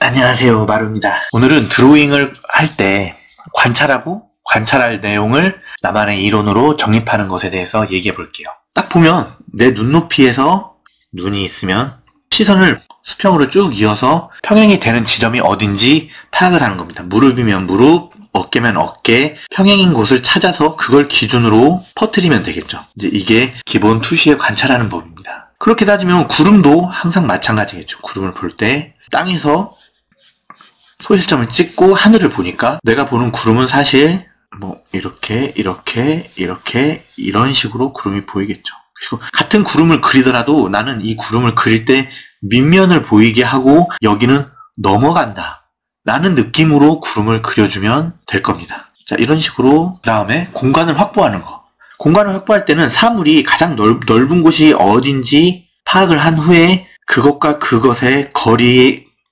안녕하세요, 마루입니다. 오늘은 드로잉을 할 때 관찰하고 관찰할 내용을 나만의 이론으로 정립하는 것에 대해서 얘기해 볼게요. 딱 보면 내 눈높이에서 눈이 있으면 시선을 수평으로 쭉 이어서 평행이 되는 지점이 어딘지 파악을 하는 겁니다. 무릎이면 무릎, 어깨면 어깨, 평행인 곳을 찾아서 그걸 기준으로 퍼뜨리면 되겠죠. 이제 이게 기본 투시에 관찰하는 법입니다. 그렇게 따지면 구름도 항상 마찬가지겠죠. 구름을 볼 때 땅에서 소실점을 찍고 하늘을 보니까 내가 보는 구름은 사실 이렇게 이런 식으로 구름이 보이겠죠. 그리고 같은 구름을 그리더라도 나는 이 구름을 그릴 때 밑면을 보이게 하고 여기는 넘어간다 라는 느낌으로 구름을 그려주면 될 겁니다. 자, 이런 식으로 그 다음에 공간을 확보하는 거. 공간을 확보할 때는 사물이 가장 넓은 곳이 어딘지 파악을 한 후에 그것과 그것의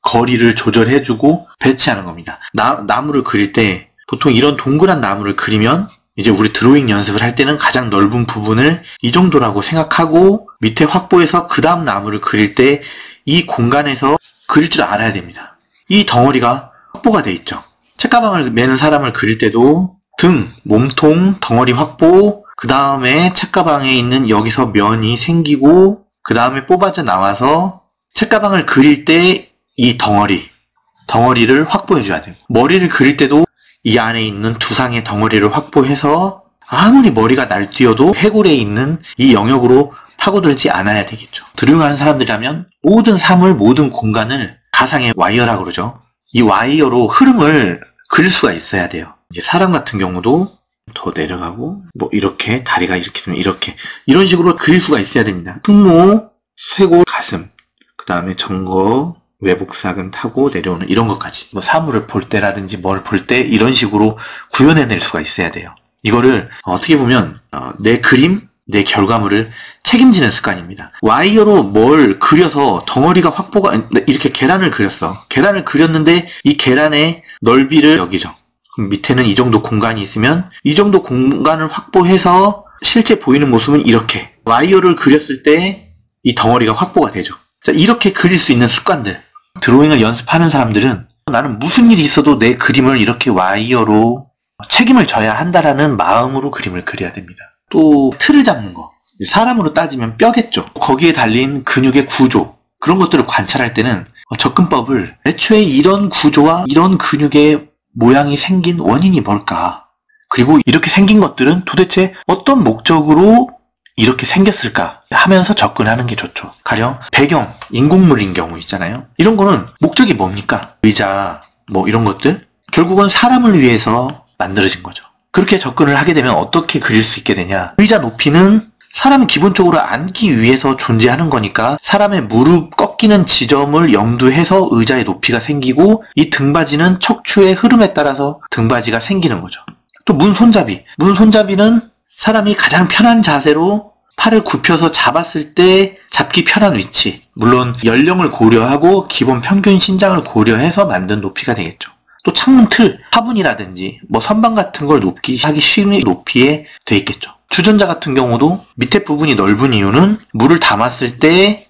거리를 조절해주고 배치하는 겁니다. 나무를 그릴 때 보통 이런 동그란 나무를 그리면 이제 우리 드로잉 연습을 할 때는 가장 넓은 부분을 이 정도라고 생각하고 밑에 확보해서 그 다음 나무를 그릴 때 이 공간에서 그릴 줄 알아야 됩니다. 이 덩어리가 확보가 돼 있죠. 책가방을 매는 사람을 그릴 때도 등, 몸통, 덩어리 확보, 그 다음에 책가방에 있는 여기서 면이 생기고 그 다음에 뽑아져 나와서 책가방을 그릴 때 이 덩어리를 확보해줘야 돼요. 머리를 그릴 때도 이 안에 있는 두상의 덩어리를 확보해서 아무리 머리가 날뛰어도 해골에 있는 이 영역으로 파고들지 않아야 되겠죠. 드로잉하는 사람들이라면 모든 사물, 모든 공간을 가상의 와이어라고 그러죠. 이 와이어로 흐름을 그릴 수가 있어야 돼요. 이제 사람 같은 경우도 더 내려가고 이렇게 다리가 이렇게 되면 이렇게 이런 식으로 그릴 수가 있어야 됩니다. 승모, 쇄골, 가슴, 그 다음에 정거, 외복사근 타고 내려오는 이런 것까지 사물을 볼 때라든지 뭘 볼 때 이런 식으로 구현해낼 수가 있어야 돼요. 이거를 어떻게 보면 내 그림, 내 결과물을 책임지는 습관입니다. 와이어로 뭘 그려서 덩어리가 확보가 이렇게 계란을 그렸어. 계란을 그렸는데 이 계란의 넓이를 여기죠. 그럼 밑에는 이 정도 공간이 있으면 이 정도 공간을 확보해서 실제 보이는 모습은 이렇게 와이어를 그렸을 때 이 덩어리가 확보가 되죠. 자, 이렇게 그릴 수 있는 습관들. 드로잉을 연습하는 사람들은 나는 무슨 일이 있어도 내 그림을 이렇게 와이어로 책임을 져야 한다라는 마음으로 그림을 그려야 됩니다. 또 틀을 잡는 거. 사람으로 따지면 뼈겠죠. 거기에 달린 근육의 구조. 그런 것들을 관찰할 때는 접근법을 애초에 이런 구조와 이런 근육의 모양이 생긴 원인이 뭘까? 그리고 이렇게 생긴 것들은 도대체 어떤 목적으로 이렇게 생겼을까 하면서 접근하는 게 좋죠. 가령 배경, 인공물인 경우 있잖아요. 이런 거는 목적이 뭡니까? 의자, 이런 것들? 결국은 사람을 위해서 만들어진 거죠. 그렇게 접근을 하게 되면 어떻게 그릴 수 있게 되냐? 의자 높이는 사람이 기본적으로 앉기 위해서 존재하는 거니까 사람의 무릎 꺾이는 지점을 염두해서 의자의 높이가 생기고 이 등받이는 척추의 흐름에 따라서 등받이가 생기는 거죠. 또 문손잡이는 사람이 가장 편한 자세로 팔을 굽혀서 잡았을 때 잡기 편한 위치. 물론 연령을 고려하고 기본 평균 신장을 고려해서 만든 높이가 되겠죠. 또 창문 틀, 화분이라든지 선반 같은 걸 하기 쉬운 높이에 돼 있겠죠. 주전자 같은 경우도 밑에 부분이 넓은 이유는 물을 담았을 때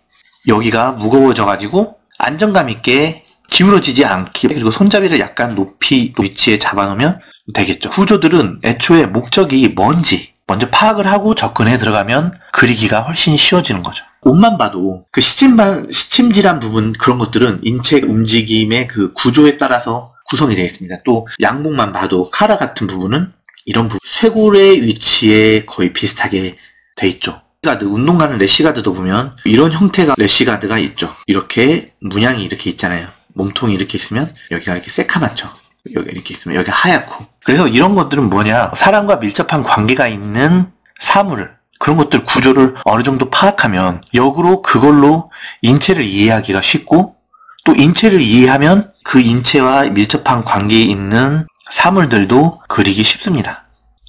여기가 무거워져가지고 안정감 있게 기울어지지 않게 그리고 손잡이를 약간 높이 위치에 잡아놓으면 되겠죠. 구조들은 애초에 목적이 뭔지 먼저 파악을 하고 접근해 들어가면 그리기가 훨씬 쉬워지는 거죠. 옷만 봐도 그 시침질한 부분 그런 것들은 인체 움직임의 그 구조에 따라서 구성이 되어 있습니다. 또 양복만 봐도 카라 같은 부분은 이런 부분 쇄골의 위치에 거의 비슷하게 돼 있죠. 운동가는 래시가드도 보면 이런 형태가 래시가드가 있죠. 이렇게 문양이 이렇게 있잖아요. 몸통이 이렇게 있으면 여기가 이렇게 새카맣죠. 여기 이렇게 있으면 여기 하얗고. 그래서 이런 것들은 뭐냐? 사람과 밀접한 관계가 있는 그런 것들 구조를 어느 정도 파악하면 역으로 그걸로 인체를 이해하기가 쉽고 또 인체를 이해하면 그 인체와 밀접한 관계에 있는 사물들도 그리기 쉽습니다.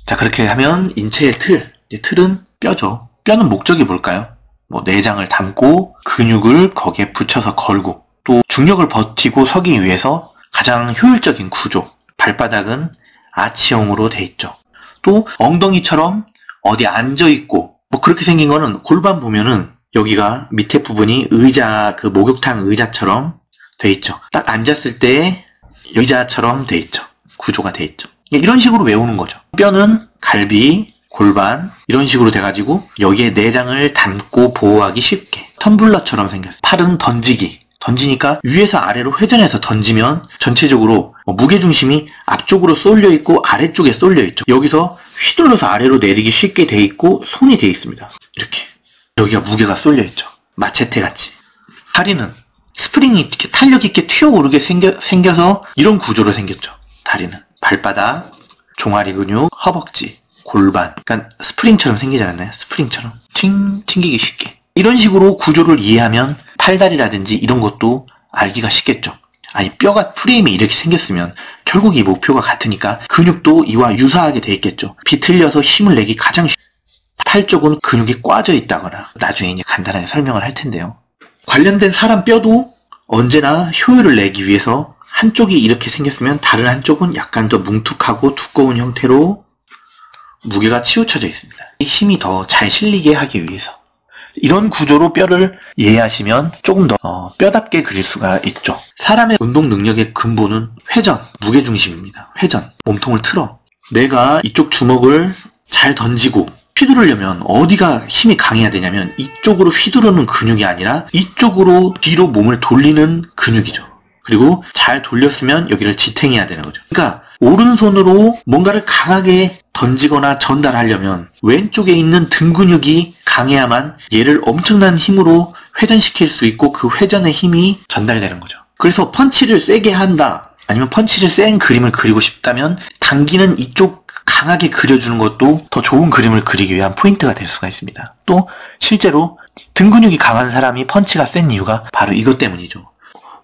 자, 그렇게 하면 인체의 틀은 뼈죠. 뼈는 목적이 뭘까요? 내장을 담고 근육을 거기에 붙여서 걸고 또 중력을 버티고 서기 위해서 가장 효율적인 구조. 발바닥은 아치형으로 돼 있죠. 또 엉덩이처럼 어디 앉아있고 그렇게 생긴 거는 골반 보면은 여기가 밑에 부분이 의자, 그 목욕탕 의자처럼 돼 있죠. 딱 앉았을 때 의자처럼 돼 있죠. 구조가 돼 있죠. 이런 식으로 외우는 거죠. 뼈는 갈비, 골반 이런 식으로 돼가지고 여기에 내장을 담고 보호하기 쉽게 텀블러처럼 생겼어요. 팔은 던지니까 위에서 아래로 회전해서 던지면 전체적으로 무게중심이 앞쪽으로 쏠려 있고 아래쪽에 쏠려 있죠. 여기서 휘둘러서 아래로 내리기 쉽게 돼 있고 손이 돼 있습니다. 이렇게 여기가 무게가 쏠려 있죠. 마체테 같이. 다리는 스프링이 이렇게 탄력 있게 튀어오르게 생겨서 이런 구조로 생겼죠. 다리는 발바닥, 종아리 근육, 허벅지, 골반. 그러니까 스프링처럼 생기지 않았나요? 스프링처럼 튕기기 쉽게. 이런 식으로 구조를 이해하면 팔다리라든지 이런 것도 알기가 쉽겠죠. 아니 뼈가 프레임이 이렇게 생겼으면 결국 이 목표가 같으니까 근육도 이와 유사하게 돼 있겠죠. 비틀려서 힘을 내기 가장 팔 쪽은 근육이 꽈져 있다거나 나중에 이제 간단하게 설명을 할 텐데요. 관련된 사람 뼈도 언제나 효율을 내기 위해서 한쪽이 이렇게 생겼으면 다른 한쪽은 약간 더 뭉툭하고 두꺼운 형태로 무게가 치우쳐져 있습니다. 힘이 더 잘 실리게 하기 위해서. 이런 구조로 뼈를 이해하시면 조금 더 뼈답게 그릴 수가 있죠. 사람의 운동 능력의 근본은 회전, 무게중심입니다. 회전, 몸통을 틀어. 내가 이쪽 주먹을 잘 던지고 휘두르려면 어디가 힘이 강해야 되냐면 이쪽으로 휘두르는 근육이 아니라 이쪽으로 뒤로 몸을 돌리는 근육이죠. 그리고 잘 돌렸으면 여기를 지탱해야 되는 거죠. 그러니까 오른손으로 뭔가를 강하게 던지거나 전달하려면 왼쪽에 있는 등 근육이 강해야만 얘를 엄청난 힘으로 회전시킬 수 있고 그 회전의 힘이 전달되는 거죠. 그래서 펀치를 세게 한다, 아니면 펀치를 센 그림을 그리고 싶다면 당기는 이쪽 강하게 그려주는 것도 더 좋은 그림을 그리기 위한 포인트가 될 수가 있습니다. 또 실제로 등 근육이 강한 사람이 펀치가 센 이유가 바로 이것 때문이죠.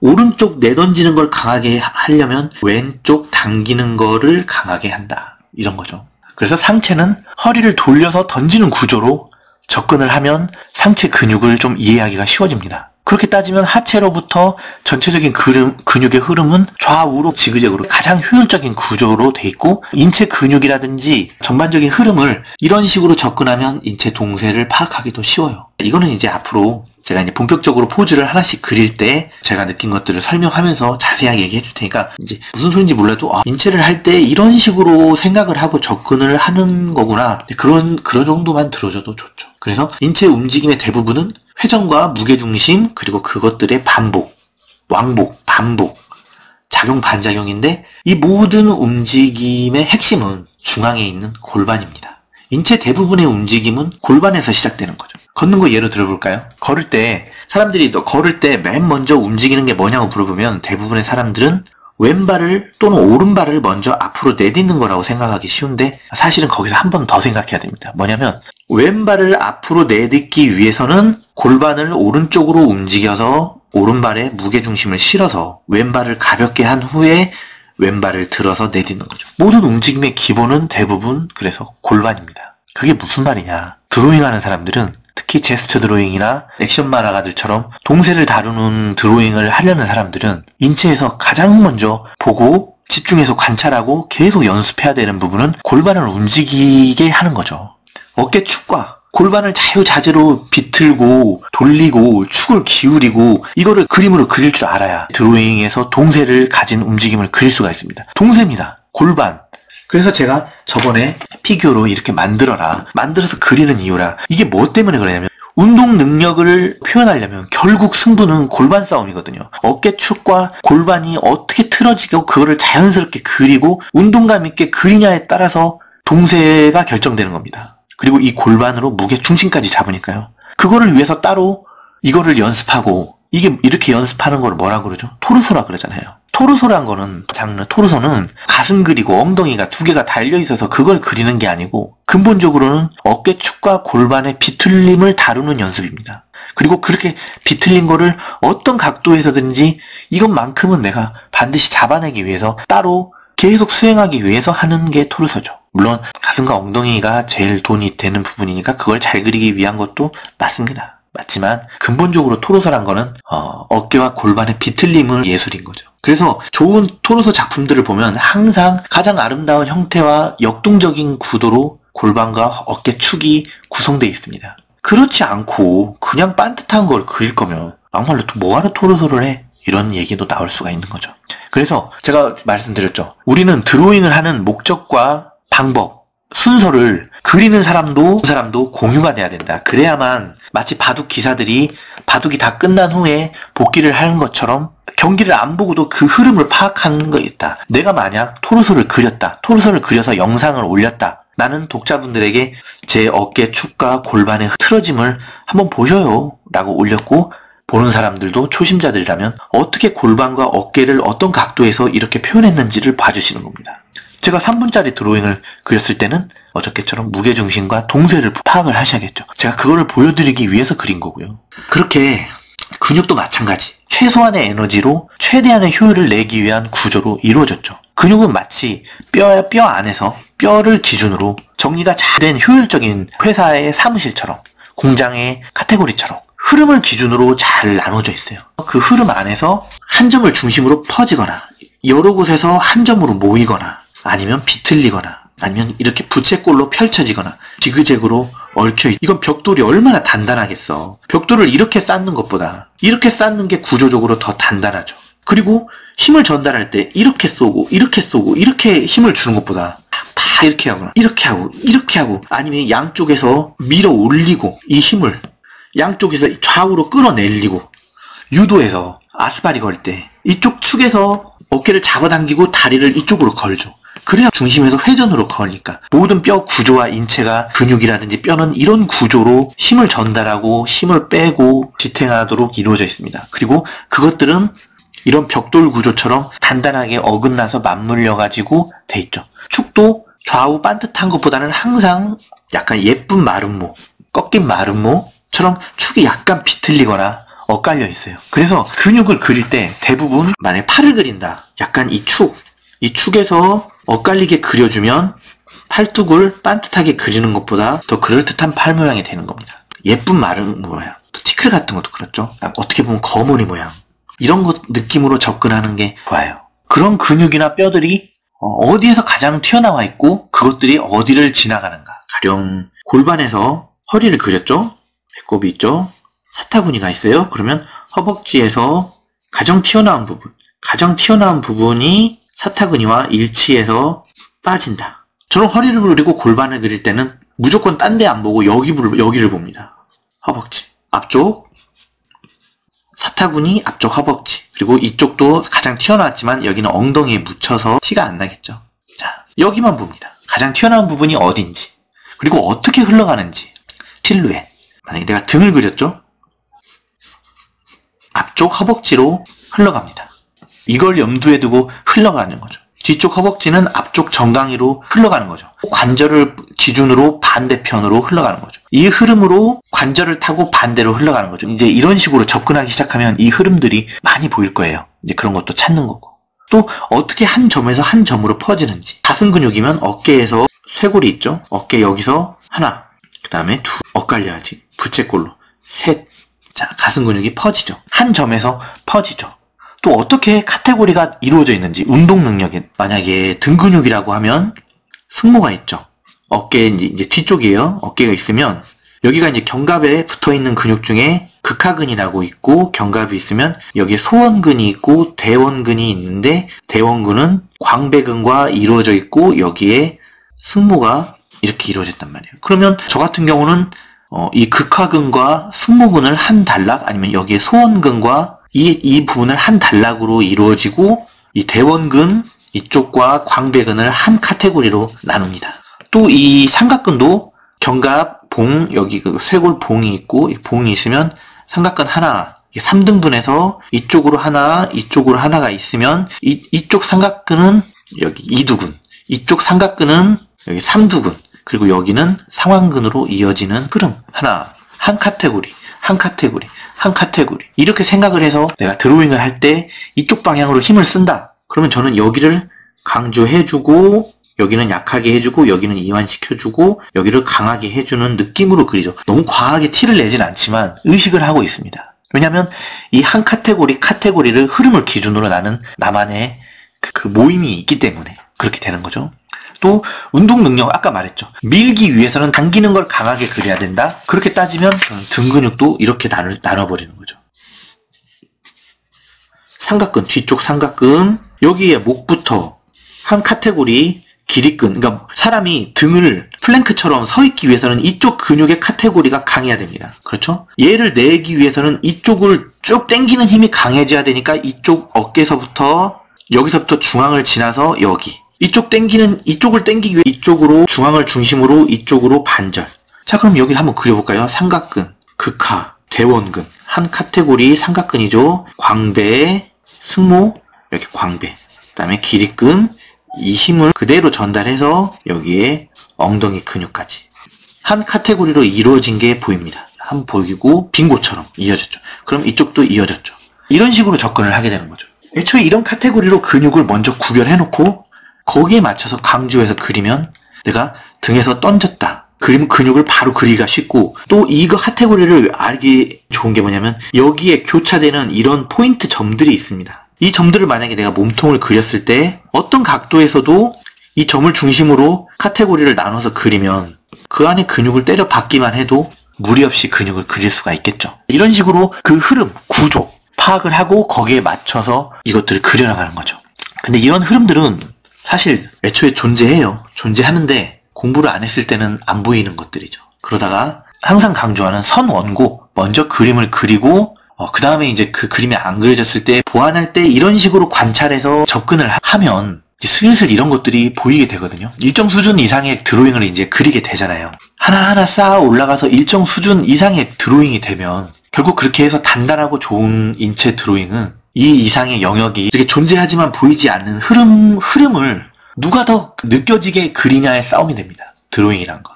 오른쪽 내던지는 걸 강하게 하려면 왼쪽 당기는 거를 강하게 한다. 이런 거죠. 그래서 상체는 허리를 돌려서 던지는 구조로 접근을 하면 상체 근육을 좀 이해하기가 쉬워집니다. 그렇게 따지면 하체로부터 전체적인 근육의 흐름은 좌우로 지그재그로 가장 효율적인 구조로 돼 있고 인체 근육이라든지 전반적인 흐름을 이런 식으로 접근하면 인체 동세를 파악하기도 쉬워요. 이거는 이제 앞으로 제가 이제 본격적으로 포즈를 하나씩 그릴 때 제가 느낀 것들을 설명하면서 자세하게 얘기해 줄 테니까 이제 무슨 소리인지 몰라도 인체를 할 때 이런 식으로 생각을 하고 접근을 하는 거구나. 그런 정도만 들어줘도 좋죠. 그래서 인체 움직임의 대부분은 회전과 무게중심 그리고 그것들의 반복, 왕복, 반복, 작용, 반작용인데 이 모든 움직임의 핵심은 중앙에 있는 골반입니다. 인체 대부분의 움직임은 골반에서 시작되는 거죠. 걷는 거 예로 들어볼까요? 사람들이 걸을 때 맨 먼저 움직이는 게 뭐냐고 물어보면 대부분의 사람들은 왼발을 또는 오른발을 먼저 앞으로 내딛는 거라고 생각하기 쉬운데 사실은 거기서 한 번 더 생각해야 됩니다. 뭐냐면 왼발을 앞으로 내딛기 위해서는 골반을 오른쪽으로 움직여서 오른발에 무게중심을 실어서 왼발을 가볍게 한 후에 왼발을 들어서 내딛는 거죠. 모든 움직임의 기본은 대부분 그래서 골반입니다. 그게 무슨 말이냐. 드로잉하는 사람들은 특히 제스처 드로잉이나 액션 만화가들처럼 동세를 다루는 드로잉을 하려는 사람들은 인체에서 가장 먼저 보고 집중해서 관찰하고 계속 연습해야 되는 부분은 골반을 움직이게 하는 거죠. 어깨축과 골반을 자유자재로 비틀고 돌리고 축을 기울이고 이거를 그림으로 그릴 줄 알아야 드로잉에서 동세를 가진 움직임을 그릴 수가 있습니다. 동세입니다. 골반. 그래서 제가 저번에 피규어로 이렇게 만들어서 그리는 이유라 이게 뭐 때문에 그러냐면 운동 능력을 표현하려면 결국 승부는 골반 싸움이거든요. 어깨축과 골반이 어떻게 틀어지고 그거를 자연스럽게 그리고 운동감 있게 그리냐에 따라서 동세가 결정되는 겁니다. 그리고 이 골반으로 무게 중심까지 잡으니까요. 그거를 위해서 따로 이거를 연습하고 이게 이렇게 연습하는 걸 뭐라 그러죠? 토르소라 그러잖아요. 토르소란 거는 토르소는 가슴 그리고 엉덩이가 두 개가 달려있어서 그걸 그리는 게 아니고 근본적으로는 어깨축과 골반의 비틀림을 다루는 연습입니다. 그리고 그렇게 비틀린 거를 어떤 각도에서든지 이것만큼은 내가 반드시 잡아내기 위해서 따로 계속 수행하기 위해서 하는 게 토르소죠. 물론 가슴과 엉덩이가 제일 돈이 되는 부분이니까 그걸 잘 그리기 위한 것도 맞지만 근본적으로 토르소란 거는 어깨와 골반의 비틀림을 예술인 거죠. 그래서 좋은 토르소 작품들을 보면 항상 가장 아름다운 형태와 역동적인 구도로 골반과 어깨축이 구성되어 있습니다. 그렇지 않고 그냥 반듯한 걸 그릴 거면 막말로 또 뭐하러 토르소를 해? 이런 얘기도 나올 수가 있는 거죠. 그래서 제가 말씀드렸죠. 우리는 드로잉을 하는 목적과 방법, 순서를 그리는 사람도 공유가 돼야 된다. 그래야만 마치 바둑 기사들이 바둑이 다 끝난 후에 복귀를 하는 것처럼 경기를 안 보고도 그 흐름을 파악하는 거 있다. 내가 만약 토르소를 그려서 영상을 올렸다. 나는 독자분들에게 제 어깨 축과 골반의 틀어짐을 한번 보셔요 라고 올렸고, 보는 사람들도 초심자들이라면 어떻게 골반과 어깨를 어떤 각도에서 이렇게 표현했는지를 봐주시는 겁니다. 제가 3분짜리 드로잉을 그렸을 때는 어저께처럼 무게중심과 동세를 파악을 하셔야겠죠. 제가 그거를 보여드리기 위해서 그린 거고요. 그렇게 근육도 마찬가지. 최소한의 에너지로 최대한의 효율을 내기 위한 구조로 이루어졌죠. 근육은 마치 뼈 안에서 뼈를 기준으로 정리가 잘 된 효율적인 회사의 사무실처럼, 공장의 카테고리처럼 흐름을 기준으로 잘 나눠져 있어요. 그 흐름 안에서 한 점을 중심으로 퍼지거나 여러 곳에서 한 점으로 모이거나 아니면 비틀리거나 아니면 이렇게 부채꼴로 펼쳐지거나 지그재그로 얽혀있. 이건 벽돌이 얼마나 단단하겠어. 벽돌을 이렇게 쌓는 것보다 이렇게 쌓는 게 구조적으로 더 단단하죠. 그리고 힘을 전달할 때 이렇게 쏘고 이렇게 힘을 주는 것보다 팍 이렇게 하거나 이렇게 하고 아니면 양쪽에서 밀어 올리고 이 힘을 양쪽에서 좌우로 끌어내리고, 유도에서 아스파리 걸 때 이쪽 축에서 어깨를 잡아당기고 다리를 이쪽으로 걸죠. 그래야 중심에서 회전으로 걸으니까 모든 뼈 구조와 인체가, 근육이라든지 뼈는 이런 구조로 힘을 전달하고 힘을 빼고 지탱하도록 이루어져 있습니다. 그리고 그것들은 이런 벽돌 구조처럼 단단하게 어긋나서 맞물려가지고 돼 있죠. 축도 좌우 반듯한 것보다는 항상 약간 예쁜 마름모, 꺾인 마름모처럼 축이 약간 비틀리거나 엇갈려 있어요. 그래서 근육을 그릴 때 대부분 만약에 팔을 그린다. 약간 이 축에서 엇갈리게 그려주면 팔뚝을 반듯하게 그리는 것보다 더 그럴듯한 팔 모양이 되는 겁니다. 예쁜 마름 모양, 티클 같은 것도 그렇죠. 어떻게 보면 거머리 모양, 이런 것 느낌으로 접근하는 게 좋아요. 그런 근육이나 뼈들이 어디에서 가장 튀어나와 있고 그것들이 어디를 지나가는가. 가령 골반에서 허리를 그렸죠. 배꼽이 있죠. 사타구니가 있어요. 그러면 허벅지에서 가장 튀어나온 부분이 사타구니와 일치해서 빠진다. 저는 허리를 그리고 골반을 그릴 때는 무조건 딴 데 안 보고 여기를 봅니다. 허벅지 앞쪽, 사타구니 앞쪽 허벅지, 그리고 이쪽도 가장 튀어나왔지만 여기는 엉덩이에 묻혀서 티가 안 나겠죠. 자, 여기만 봅니다. 가장 튀어나온 부분이 어딘지, 그리고 어떻게 흘러가는지. 실루엣. 만약에 내가 등을 그렸죠. 앞쪽 허벅지로 흘러갑니다. 이걸 염두에 두고 흘러가는 거죠. 뒤쪽 허벅지는 앞쪽 정강이로 흘러가는 거죠. 관절을 기준으로 반대편으로 흘러가는 거죠. 이 흐름으로 관절을 타고 반대로 흘러가는 거죠. 이제 이런 식으로 접근하기 시작하면 이 흐름들이 많이 보일 거예요. 이제 그런 것도 찾는 거고. 또 어떻게 한 점에서 한 점으로 퍼지는지. 가슴 근육이면 어깨에서 쇄골이 있죠. 어깨 여기서 하나, 그 다음에 둘, 엇갈려야지. 부채꼴로 셋. 자, 가슴 근육이 퍼지죠. 한 점에서 퍼지죠. 또 어떻게 카테고리가 이루어져 있는지. 운동 능력에 만약에 등 근육이라고 하면 승모가 있죠. 어깨 이제 뒤쪽이에요. 어깨가 있으면 여기가 이제 견갑에 붙어 있는 근육 중에 극하근이라고 있고, 견갑이 있으면 여기에 소원근이 있고 대원근이 있는데, 대원근은 광배근과 이루어져 있고 여기에 승모가 이렇게 이루어졌단 말이에요. 그러면 저 같은 경우는 이 극하근과 승모근을 한 단락, 아니면 여기에 소원근과 이 부분을 한 단락으로 이루어지고, 이 대원근 이쪽과 광배근을 한 카테고리로 나눕니다. 또 이 삼각근도 견갑, 봉, 여기 그 쇄골 봉이 있고, 이 봉이 있으면 삼각근 하나, 3등분해서 이쪽으로 하나가 있으면 이쪽 삼각근은 여기 2두근, 이쪽 삼각근은 여기 3두근, 그리고 여기는 상완근으로 이어지는 흐름. 하나, 한 카테고리. 이렇게 생각을 해서 내가 드로잉을 할 때 이쪽 방향으로 힘을 쓴다. 그러면 저는 여기를 강조해주고, 여기는 약하게 해주고, 여기는 이완시켜주고, 여기를 강하게 해주는 느낌으로 그리죠. 너무 과하게 티를 내진 않지만 의식을 하고 있습니다. 왜냐면 이 한 카테고리를 흐름을 기준으로 나는 나만의 그 모임이 있기 때문에 그렇게 되는 거죠. 또 운동 능력, 아까 말했죠. 밀기 위해서는 당기는 걸 강하게 그려야 된다. 그렇게 따지면 등 근육도 이렇게 나눠버리는 거죠. 삼각근, 뒤쪽 삼각근, 여기에 목부터 한 카테고리 길이근, 그러니까 사람이 등을 플랭크처럼 서 있기 위해서는 이쪽 근육의 카테고리가 강해야 됩니다. 그렇죠? 얘를 내기 위해서는 이쪽을 쭉 당기는 힘이 강해져야 되니까 이쪽 어깨서부터 여기서부터 중앙을 지나서 여기 이쪽을 당기기 위해 이쪽으로 중앙을 중심으로 이쪽으로 반절. 자, 그럼 여기 한번 그려볼까요? 삼각근, 극하, 대원근, 한 카테고리 삼각근이죠. 광배, 승모, 여기 광배, 그 다음에 길이근, 이 힘을 그대로 전달해서 여기에 엉덩이 근육까지 한 카테고리로 이루어진 게 보입니다. 한번 보이고 빙고처럼 이어졌죠. 그럼 이쪽도 이어졌죠. 이런 식으로 접근을 하게 되는 거죠. 애초에 이런 카테고리로 근육을 먼저 구별해놓고 거기에 맞춰서 강조해서 그리면 내가 등에서 던졌다. 그리면 근육을 바로 그리기가 쉽고, 또 이거 카테고리를 알기 좋은 게 뭐냐면 여기에 교차되는 이런 포인트 점들이 있습니다. 이 점들을 만약에 내가 몸통을 그렸을 때 어떤 각도에서도 이 점을 중심으로 카테고리를 나눠서 그리면 그 안에 근육을 때려 박기만 해도 무리 없이 근육을 그릴 수가 있겠죠. 이런 식으로 그 흐름, 구조 파악을 하고 거기에 맞춰서 이것들을 그려나가는 거죠. 근데 이런 흐름들은 사실 애초에 존재하는데 공부를 안 했을 때는 안 보이는 것들이죠. 그러다가 항상 강조하는 선원고, 먼저 그림을 그리고 그 다음에 이제 그 그림이 안 그려졌을 때 보완할 때 이런 식으로 관찰해서 접근을 하면 이제 슬슬 이런 것들이 보이게 되거든요. 일정 수준 이상의 드로잉을 이제 그리게 되잖아요. 하나하나 쌓아 올라가서 일정 수준 이상의 드로잉이 되면 결국 그렇게 해서 단단하고 좋은 인체 드로잉은 이 이상의 영역이 이렇게 존재하지만 보이지 않는 흐름을 누가 더 느껴지게 그리냐의 싸움이 됩니다. 드로잉이란 거.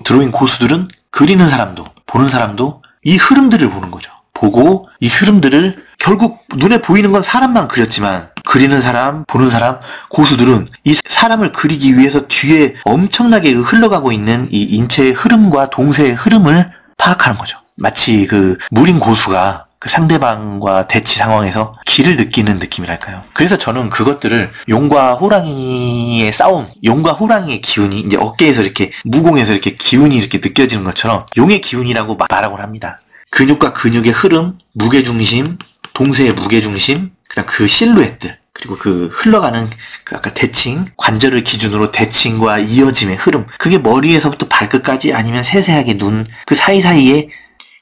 드로잉 고수들은 그리는 사람도 보는 사람도 이 흐름들을 보는 거죠. 보고 이 흐름들을 결국 눈에 보이는 건 사람만 그렸지만 그리는 사람, 보는 사람, 고수들은 이 사람을 그리기 위해서 뒤에 엄청나게 흘러가고 있는 이 인체의 흐름과 동세의 흐름을 파악하는 거죠. 마치 그 무린 고수가 그 상대방과 대치 상황에서 기를 느끼는 느낌이랄까요. 그래서 저는 그것들을 용과 호랑이의 싸움, 용과 호랑이의 기운이 이제 어깨에서 이렇게 무공에서 이렇게 기운이 이렇게 느껴지는 것처럼 용의 기운이라고 말하곤 합니다. 근육과 근육의 흐름, 무게중심, 동세의 무게중심, 그다음 그 실루엣들, 그리고 그 흘러가는 그 아까 대칭, 관절을 기준으로 대칭과 이어짐의 흐름, 그게 머리에서부터 발끝까지 아니면 세세하게 눈, 그 사이사이에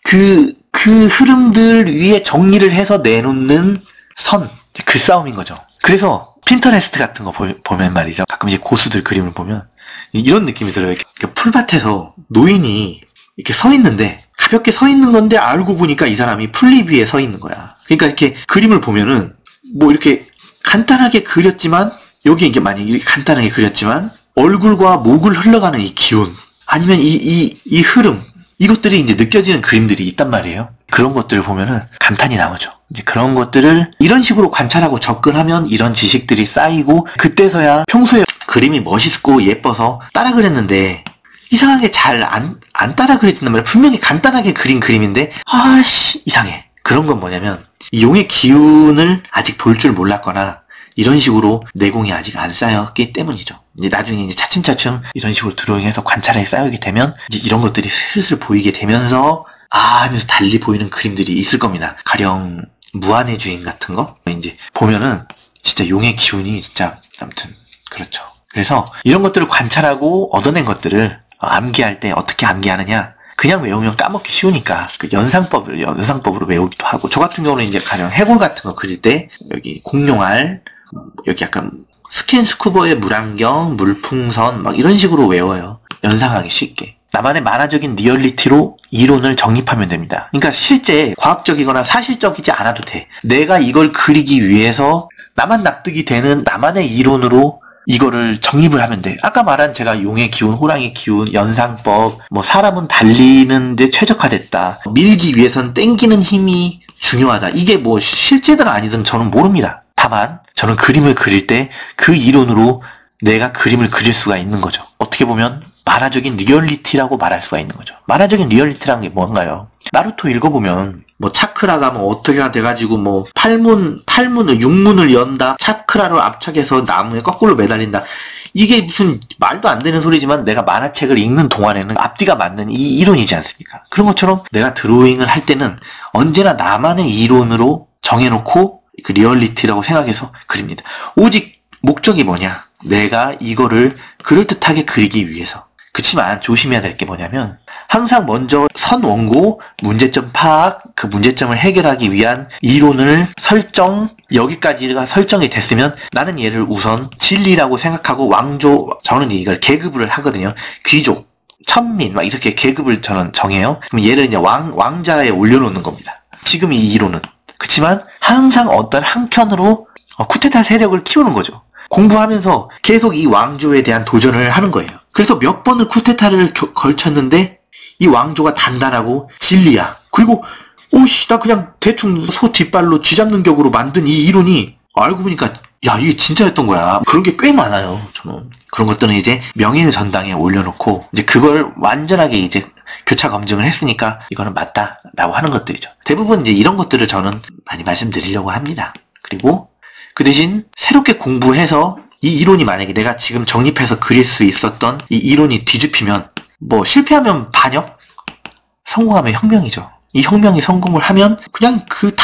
그 흐름들 위에 정리를 해서 내놓는 선, 그 싸움인 거죠. 그래서 핀터레스트 같은 거 보면 말이죠. 가끔 이제 고수들 그림을 보면 이런 느낌이 들어요. 이렇게 풀밭에서 노인이 이렇게 서 있는데 가볍게 서 있는 건데 알고 보니까 이 사람이 풀잎 위에 서 있는 거야. 그러니까 이렇게 그림을 보면은 뭐 이렇게 간단하게 그렸지만 여기 이게 만약에 이렇게 간단하게 그렸지만 얼굴과 목을 흘러가는 이 기운 아니면 이 흐름 이것들이 이제 느껴지는 그림들이 있단 말이에요. 그런 것들을 보면은 감탄이 나오죠. 이제 그런 것들을 이런 식으로 관찰하고 접근하면 이런 지식들이 쌓이고 그때서야 평소에 그림이 멋있고 예뻐서 따라 그렸는데 이상하게 잘 안 따라 그려진단 말이에요. 분명히 간단하게 그린 그림인데 이상해. 그런 건 뭐냐면 이 용의 기운을 아직 볼 줄 몰랐거나 이런 식으로 내공이 아직 안 쌓였기 때문이죠. 이제 나중에 이제 차츰차츰 이런 식으로 드로잉해서 관찰에 쌓이게 되면 이제 이런 것들이 슬슬 보이게 되면서 하면서 달리 보이는 그림들이 있을 겁니다. 가령 무한의 주인 같은 거 이제 보면은 진짜 용의 기운이 진짜 아무튼 그렇죠. 그래서 이런 것들을 관찰하고 얻어낸 것들을 암기할 때 어떻게 암기하느냐? 그냥 외우면 까먹기 쉬우니까 그 연상법으로 외우기도 하고, 저 같은 경우는 이제 가령 해골 같은 거 그릴 때 여기 공룡알, 여기 약간 스킨스쿠버의 물안경, 물풍선 막 이런 식으로 외워요. 연상하기 쉽게. 나만의 만화적인 리얼리티로 이론을 정립하면 됩니다. 그러니까 실제 과학적이거나 사실적이지 않아도 돼. 내가 이걸 그리기 위해서 나만 납득이 되는 나만의 이론으로 이거를 정립을 하면 돼. 아까 말한 제가 용의 기운, 호랑이 기운, 연상법, 뭐 사람은 달리는데 최적화됐다. 밀기 위해선 땡기는 힘이 중요하다. 이게 뭐 실제든 아니든 저는 모릅니다. 다만 저는 그림을 그릴 때 그 이론으로 내가 그림을 그릴 수가 있는 거죠. 어떻게 보면 만화적인 리얼리티라고 말할 수가 있는 거죠. 만화적인 리얼리티라는 게 뭔가요? 나루토 읽어보면 뭐 차크라가 뭐 어떻게 돼가지고 뭐 육문을 연다, 차크라로 압착해서 나무에 거꾸로 매달린다. 이게 무슨 말도 안 되는 소리지만 내가 만화책을 읽는 동안에는 앞뒤가 맞는 이 이론이지 않습니까? 그런 것처럼 내가 드로잉을 할 때는 언제나 나만의 이론으로 정해놓고 그 리얼리티라고 생각해서 그립니다. 오직 목적이 뭐냐? 내가 이거를 그럴듯하게 그리기 위해서. 그치만 조심해야 될 게 뭐냐면 항상 먼저 선 원고, 문제점 파악, 그 문제점을 해결하기 위한 이론을 여기까지가 설정이 됐으면 나는 얘를 우선 진리라고 생각하고 저는 이걸 계급을 하거든요. 귀족, 천민, 막 이렇게 계급을 저는 정해요. 그럼 얘를 이제 왕자에 올려놓는 겁니다. 지금 이 이론은. 그치만 항상 어떤 한켠으로 쿠데타 세력을 키우는 거죠. 공부하면서 계속 이 왕조에 대한 도전을 하는 거예요. 그래서 몇 번을 쿠데타를 걸쳤는데 이 왕조가 단단하고 진리야. 그리고 나 그냥 대충 소 뒷발로 쥐잡는 격으로 만든 이 이론이 알고 보니까 야, 이게 진짜였던 거야. 그런 게 꽤 많아요. 저는 그런 것들은 이제 명예의 전당에 올려놓고 이제 그걸 완전하게 이제 교차 검증을 했으니까 이거는 맞다라고 하는 것들이죠. 대부분 이제 이런 것들을 저는 많이 말씀드리려고 합니다. 그리고 그 대신 새롭게 공부해서 이 이론이 만약에 내가 지금 정립해서 그릴 수 있었던 이 이론이 뒤집히면 실패하면 반역? 성공하면 혁명이죠. 이 혁명이 성공을 하면 그냥 그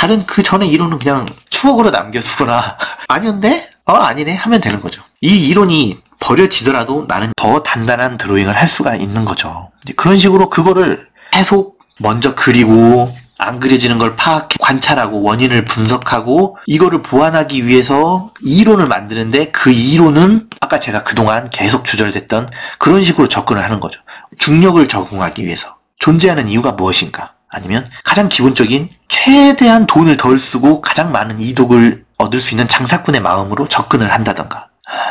전에 이론은 그냥 추억으로 남겨두거나 아니었네? 아니네? 하면 되는 거죠. 이 이론이 버려지더라도 나는 더 단단한 드로잉을 할 수가 있는 거죠. 그런 식으로 그거를 계속 먼저 그리고 안 그려지는 걸 파악해 관찰하고 원인을 분석하고 이거를 보완하기 위해서 이론을 만드는데 그 이론은 아까 제가 그동안 계속 주절됐던 그런 식으로 접근을 하는 거죠. 중력을 적응하기 위해서 존재하는 이유가 무엇인가? 아니면 가장 기본적인 최대한 돈을 덜 쓰고 가장 많은 이득을 얻을 수 있는 장사꾼의 마음으로 접근을 한다던가.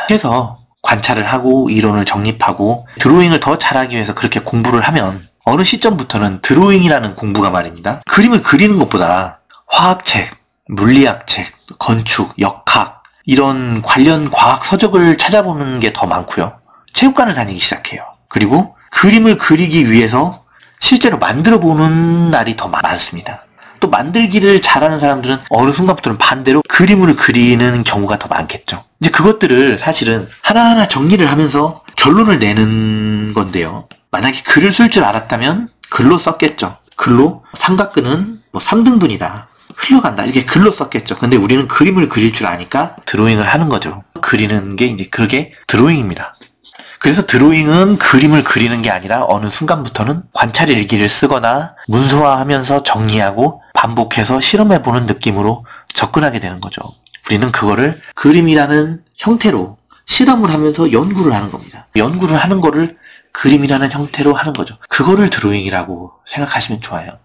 그래서 관찰을 하고 이론을 정립하고 드로잉을 더 잘하기 위해서 그렇게 공부를 하면 어느 시점부터는 드로잉이라는 공부가 말입니다. 그림을 그리는 것보다 화학책, 물리학책, 건축, 역학 이런 관련 과학 서적을 찾아보는 게 더 많고요. 체육관을 다니기 시작해요. 그리고 그림을 그리기 위해서 실제로 만들어보는 날이 더 많습니다. 또 만들기를 잘하는 사람들은 어느 순간부터는 반대로 그림을 그리는 경우가 더 많겠죠. 이제 그것들을 사실은 하나하나 정리를 하면서 결론을 내는 건데요. 만약에 글을 쓸 줄 알았다면 글로 썼겠죠. 글로 삼각근은 3등분이다. 흘러간다. 이렇게 글로 썼겠죠. 근데 우리는 그림을 그릴 줄 아니까 드로잉을 하는 거죠. 그리는 게 이제 그게 드로잉입니다. 그래서 드로잉은 그림을 그리는 게 아니라 어느 순간부터는 관찰 일기를 쓰거나 문서화하면서 정리하고 반복해서 실험해보는 느낌으로 접근하게 되는 거죠. 우리는 그거를 그림이라는 형태로 실험을 하면서 연구를 하는 겁니다. 연구를 하는 거를 그림이라는 형태로 하는 거죠. 그거를 드로잉이라고 생각하시면 좋아요.